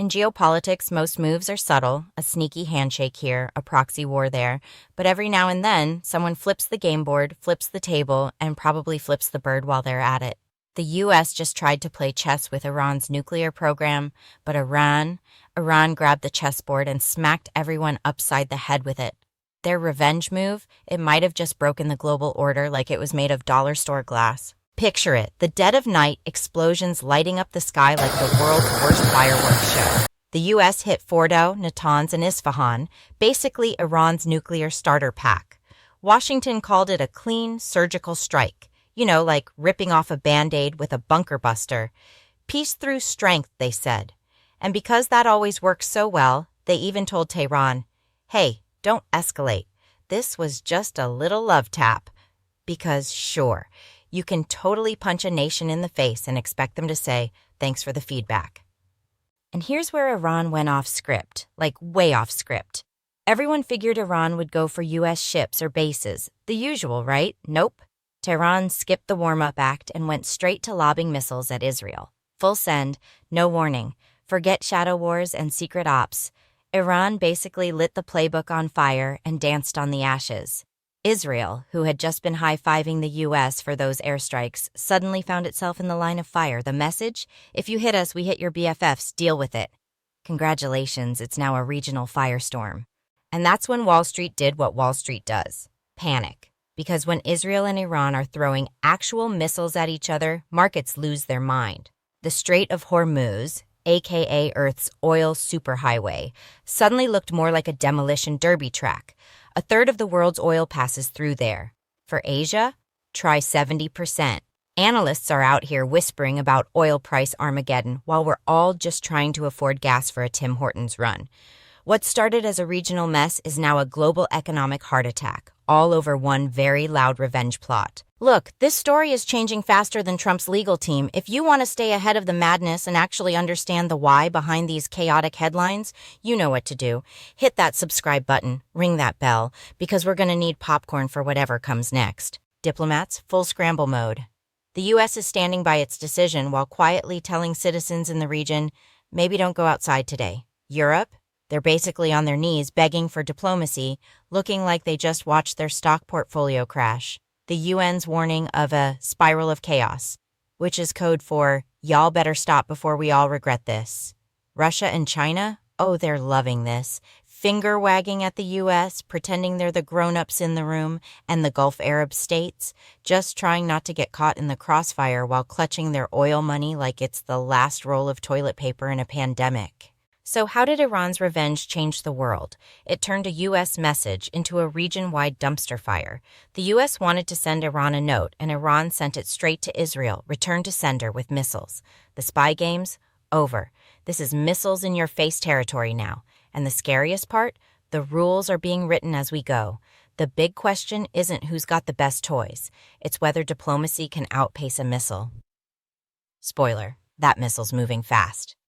In geopolitics, most moves are subtle, a sneaky handshake here, a proxy war there, but every now and then, someone flips the game board, flips the table, and probably flips the bird while they're at it. The US just tried to play chess with Iran's nuclear program, but Iran grabbed the chessboard and smacked everyone upside the head with it. Their revenge move, it might have just broken the global order like it was made of dollar store glass. Picture it, the dead of night, explosions lighting up the sky like the world's worst fireworks show. The US hit Fordo, Natanz, and Isfahan, basically Iran's nuclear starter pack. Washington called it a clean, surgical strike. You know, like ripping off a Band-Aid with a bunker buster. Peace through strength, they said. And because that always works so well, they even told Tehran, hey, don't escalate. This was just a little love tap. Because sure, you can totally punch a nation in the face and expect them to say, thanks for the feedback. And here's where Iran went off script, like way off script. Everyone figured Iran would go for US ships or bases. The usual, right? Nope. Tehran skipped the warm-up act and went straight to lobbing missiles at Israel. Full send, no warning. Forget shadow wars and secret ops. Iran basically lit the playbook on fire and danced on the ashes. Israel, who had just been high-fiving the US for those airstrikes, suddenly found itself in the line of fire. The message? If you hit us, we hit your BFFs. Deal with it. Congratulations, it's now a regional firestorm. And that's when Wall Street did what Wall Street does. Panic. Because when Israel and Iran are throwing actual missiles at each other, markets lose their mind. The Strait of Hormuz, aka Earth's oil superhighway, suddenly looked more like a demolition derby track. A third of the world's oil passes through there. For Asia, try 70%. Analysts are out here whispering about oil price Armageddon while we're all just trying to afford gas for a Tim Hortons run. What started as a regional mess is now a global economic heart attack, all over one very loud revenge plot. Look, this story is changing faster than Trump's legal team. If you want to stay ahead of the madness and actually understand the why behind these chaotic headlines, you know what to do. Hit that subscribe button, ring that bell, because we're going to need popcorn for whatever comes next. Diplomats, full scramble mode. The U.S. is standing by its decision while quietly telling citizens in the region, maybe don't go outside today. Europe? They're basically on their knees begging for diplomacy, looking like they just watched their stock portfolio crash. The UN's warning of a spiral of chaos, which is code for, y'all better stop before we all regret this. Russia and China? Oh, they're loving this. Finger wagging at the US, pretending they're the grown-ups in the room, and the Gulf Arab states, just trying not to get caught in the crossfire while clutching their oil money like it's the last roll of toilet paper in a pandemic. So how did Iran's revenge change the world? It turned a U.S. message into a region-wide dumpster fire. The U.S. wanted to send Iran a note, and Iran sent it straight to Israel, return to sender with missiles. The spy games? Over. This is missiles-in-your-face territory now. And the scariest part? The rules are being written as we go. The big question isn't who's got the best toys. It's whether diplomacy can outpace a missile. Spoiler, that missile's moving fast.